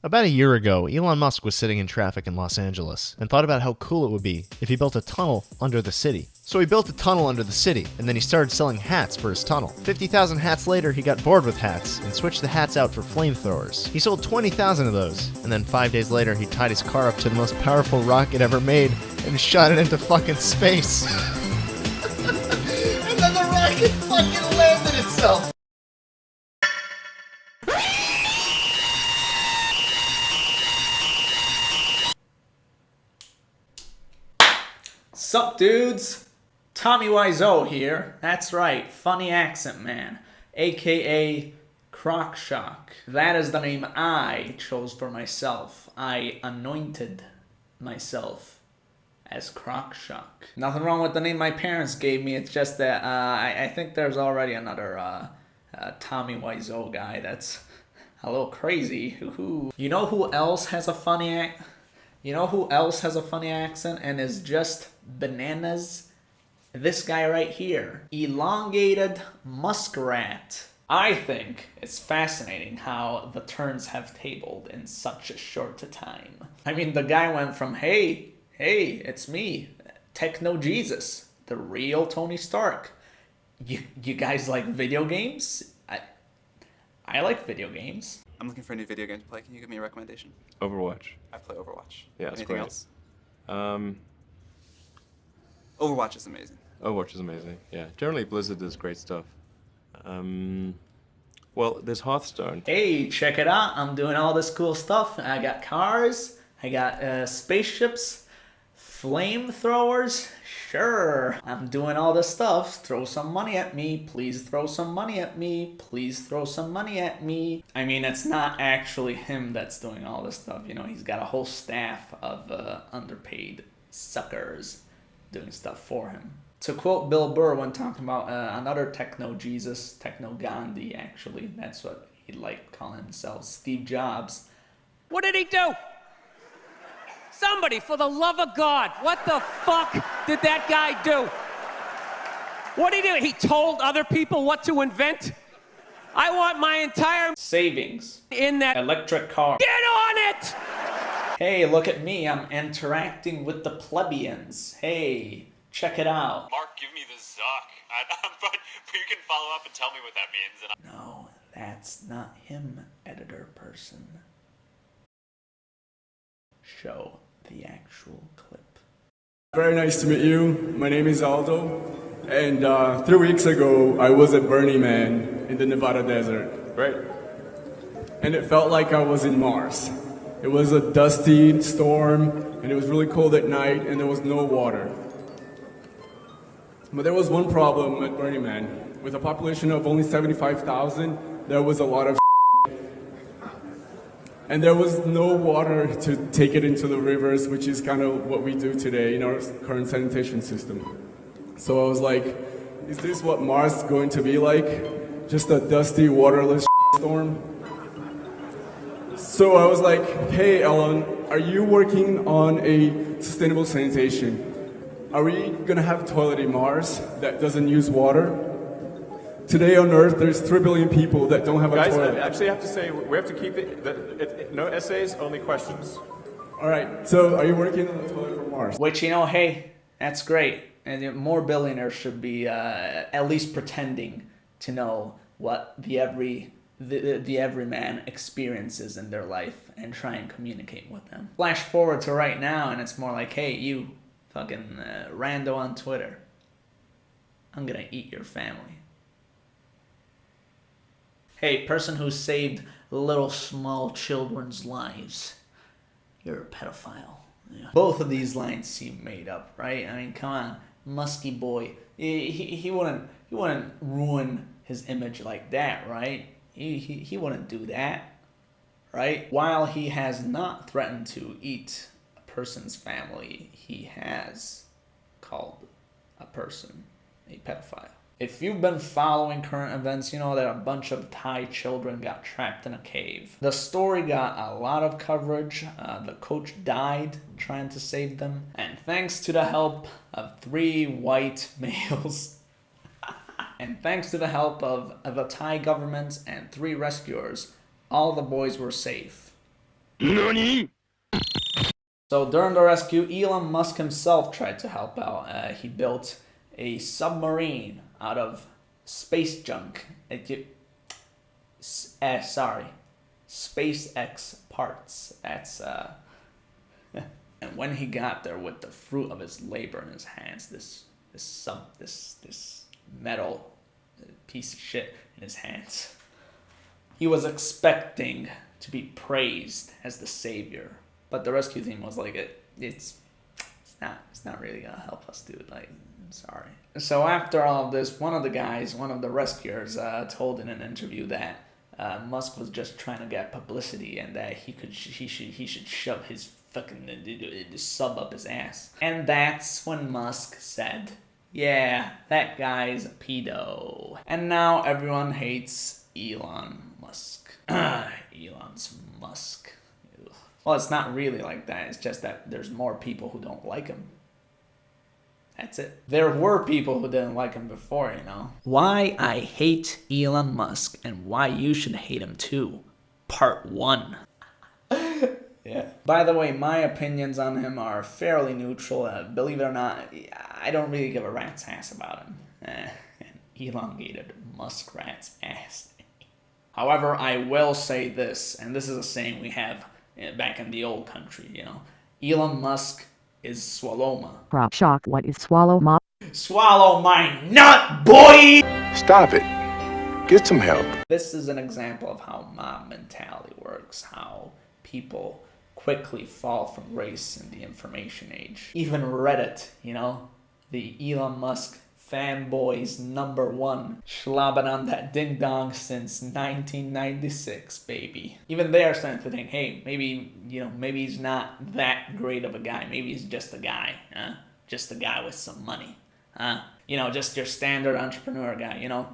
About a year ago, Elon Musk was sitting in traffic in Los Angeles and thought about how cool it would be if he built a tunnel under the city. So he built a tunnel under the city, and then he started selling hats for his tunnel. 50,000 hats later, he got bored with hats and switched the hats out for flamethrowers. He sold 20,000 of those, and then 5 days later, he tied his car up to the most powerful rocket ever made and shot it into fucking space. And then the rocket fucking landed itself. Sup dudes, Tommy Wiseau here. That's right, funny accent man, aka Crocshoc. That is the name I chose for myself. I anointed myself as Crocshoc. Nothing wrong with the name my parents gave me, it's just that I think there's already another Tommy Wiseau guy that's a little crazy. You know who else has a funny accent and is just bananas? This guy right here. Elongated muskrat. I think it's fascinating how the turns have tabled in such a short time. I mean, the guy went from, hey, it's me, Techno Jesus, the real Tony Stark. You guys like video games? I like video games. I'm looking for a new video game to play. Can you give me a recommendation? Overwatch. I play Overwatch. Yeah, it's Anything great. else? Um, Overwatch is amazing. Overwatch is amazing. Yeah, generally Blizzard does great stuff. Well, there's Hearthstone. Hey, check it out. I'm doing all this cool stuff. I got cars. I got spaceships. Flamethrowers. Sure. I'm doing all this stuff. Throw some money at me. Please throw some money at me. Please throw some money at me. I mean, it's not actually him that's doing all this stuff. You know, he's got a whole staff of underpaid suckers doing stuff for him. To quote Bill Burr when talking about another Techno Jesus, Techno Gandhi, actually, that's what he'd like calling himself, Steve Jobs. What did he do? Somebody, for the love of God, what the fuck did that guy do? What did he do? He told other people what to invent? I want my entire savings in that electric car. Get on it! Hey, look at me. I'm interacting with the plebeians. Hey, check it out. Mark, give me the Zuck. But you can follow up and tell me what that means. No, that's not him, editor person. Show the actual clip. Very nice to meet you. My name is Aldo. And 3 weeks ago, I was at Burning Man in the Nevada desert. Right. And it felt like I was in Mars. It was a dusty storm, and it was really cold at night, and there was no water. But there was one problem at Burning Man. With a population of only 75,000, there was a lot of and there was no water to take it into the rivers, which is kind of what we do today in our current sanitation system. So I was like, is this what Mars is going to be like? Just a dusty, waterless storm? So I was like, hey, Elon, are you working on a sustainable sanitation? Are we going to have a toilet in Mars that doesn't use water? Today on Earth, there's 3 billion people that don't have a toilet. Guys, I actually have to say, we have to keep it, no essays, only questions. All right, so are you working on a toilet for Mars? Which, you know, hey, that's great. And more billionaires should be at least pretending to know what the everyman experiences in their life and try and communicate with them. Flash forward to right now, and it's more like, hey, you fucking rando on Twitter, I'm gonna eat your family. Hey, person who saved little small children's lives, you're a pedophile. Yeah. Both of these lines seem made up, right? I mean, come on, musky boy. He wouldn't ruin his image like that, right? He wouldn't do that, right? While he has not threatened to eat a person's family, he has called a person a pedophile. If you've been following current events, you know that a bunch of Thai children got trapped in a cave. The story got a lot of coverage. The coach died trying to save them. And thanks to the help of 3 white males, and thanks to the help of the Thai government and 3 rescuers, all the boys were safe. So during the rescue, Elon Musk himself tried to help out. He built a submarine out of space junk. SpaceX parts. That's and when he got there with the fruit of his labor in his hands, this metal piece of shit in his hands, he was expecting to be praised as the savior. But the rescue team was like, it's not really gonna help us, dude. Like, I'm sorry. So after all of this, one of the rescuers, told in an interview that Musk was just trying to get publicity and that he should shove his fucking sub up his ass. And that's when Musk said, "Yeah, that guy's a pedo." And now everyone hates Elon Musk. Elon's Musk. Well, it's not really like that. It's just that there's more people who don't like him. That's it. There were people who didn't like him before, you know. Why I hate Elon Musk and why you should hate him too. Part 1. Yeah. By the way, my opinions on him are fairly neutral. Believe it or not, I don't really give a rat's ass about him. An elongated muskrat's ass. However, I will say this, and this is a saying we have back in the old country, you know. Elon Musk is Swallowma. Crocshoc, what is Swallowma? Swallow my nut, boy! Stop it. Get some help. This is an example of how mob mentality works, how people quickly fall from grace in the information age. Even Reddit, you know, the Elon Musk fanboys #1, slobbing on that ding dong since 1996, baby. Even they're starting to think, hey, maybe he's not that great of a guy. Maybe he's just a guy, just a guy with some money, you know, just your standard entrepreneur guy. You know,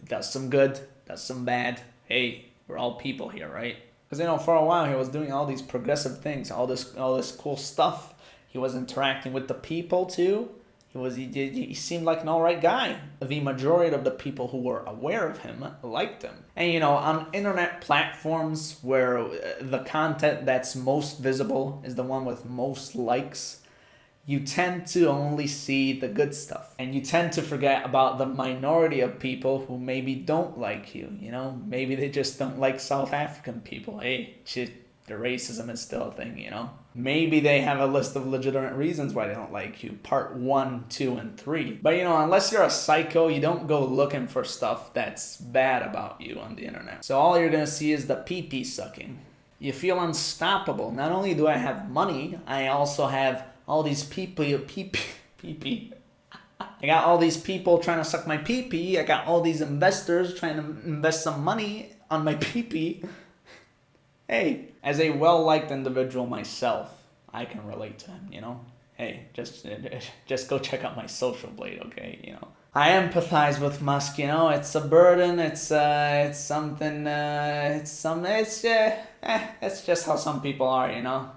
does some good, does some bad. Hey, we're all people here, right? Because, you know, for a while he was doing all these progressive things, all this cool stuff. He was interacting with the people too. He seemed like an alright guy. The majority of the people who were aware of him liked him. And, you know, on internet platforms where the content that's most visible is the one with most likes, you tend to only see the good stuff. And you tend to forget about the minority of people who maybe don't like you, you know? Maybe they just don't like South African people. Hey, shit, the racism is still a thing, you know? Maybe they have a list of legitimate reasons why they don't like you. Part 1, 2, and 3. But, you know, unless you're a psycho, you don't go looking for stuff that's bad about you on the internet. So all you're gonna see is the pee-pee sucking. You feel unstoppable. Not only do I have money, I also have all these pee-pee. I got all these people trying to suck my pee-pee. I got all these investors trying to invest some money on my pee-pee. Hey, as a well-liked individual myself, I can relate to him, you know? Hey, just go check out my social blade, okay, you know? I empathize with Musk, you know? It's a burden, it's something, it's just how some people are, you know?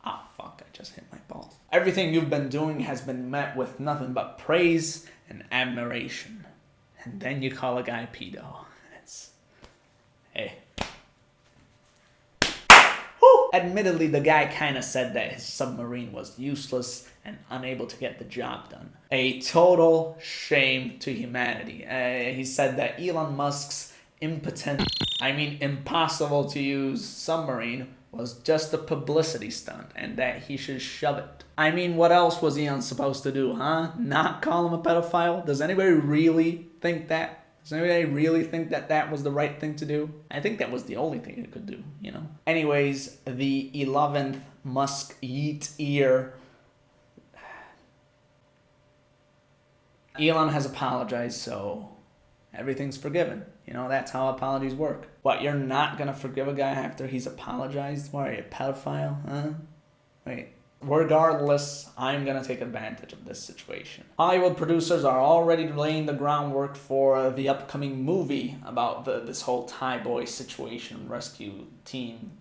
Ah, fuck, I just hit my balls. Everything you've been doing has been met with nothing but praise and admiration. And then you call a guy pedo. Hey. Admittedly, the guy kind of said that his submarine was useless and unable to get the job done. A total shame to humanity. He said that Elon Musk's impossible to use submarine was just a publicity stunt and that he should shove it. I mean, what else was Elon supposed to do, huh? Not call him a pedophile? Does anybody really think that? Does anybody really think that that was the right thing to do? I think that was the only thing it could do, you know? Anyways, the 11th Musk Yeet ear. Elon has apologized, so everything's forgiven. You know, that's how apologies work. What, you're not gonna forgive a guy after he's apologized? Why, are you a pedophile, huh? Wait. Regardless, I'm gonna take advantage of this situation. Hollywood producers are already laying the groundwork for the upcoming movie about this whole Thai boy situation, rescue team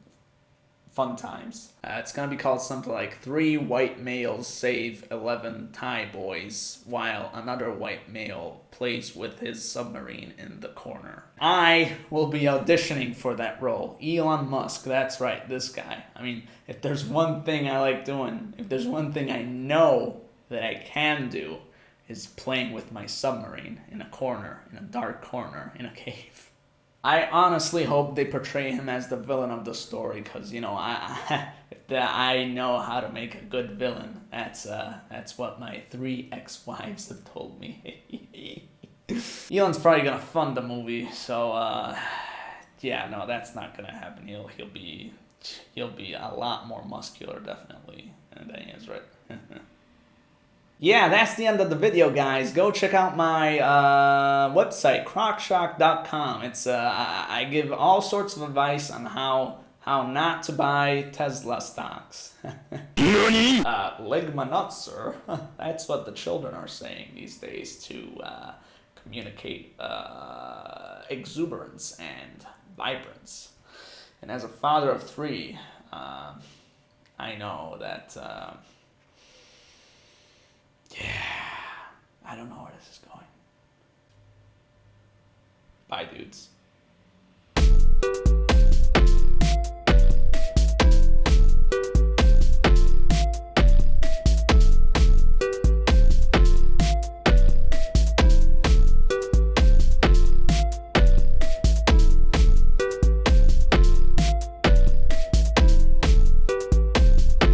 Fun times. It's gonna be called something like 3 white males save 11 Thai boys while another white male plays with his submarine in the corner. I will be auditioning for that role. Elon Musk, that's right, this guy. I mean, if there's one thing I like doing, if there's one thing I know that I can do, is playing with my submarine in a corner, in a dark corner, in a cave. I honestly hope they portray him as the villain of the story, because, you know, I know how to make a good villain. That's what my 3 ex-wives have told me. Elon's probably gonna fund the movie, so yeah, no, that's not gonna happen. He'll be a lot more muscular, definitely, than he is, right? Yeah, that's the end of the video, guys. Go check out my website, crocshoc.com. It's I give all sorts of advice on how not to buy Tesla stocks. Ligma nuts, sir. That's what the children are saying these days to communicate exuberance and vibrance. And as a father of 3, I know that. Yeah, I don't know where this is going. Bye, dudes.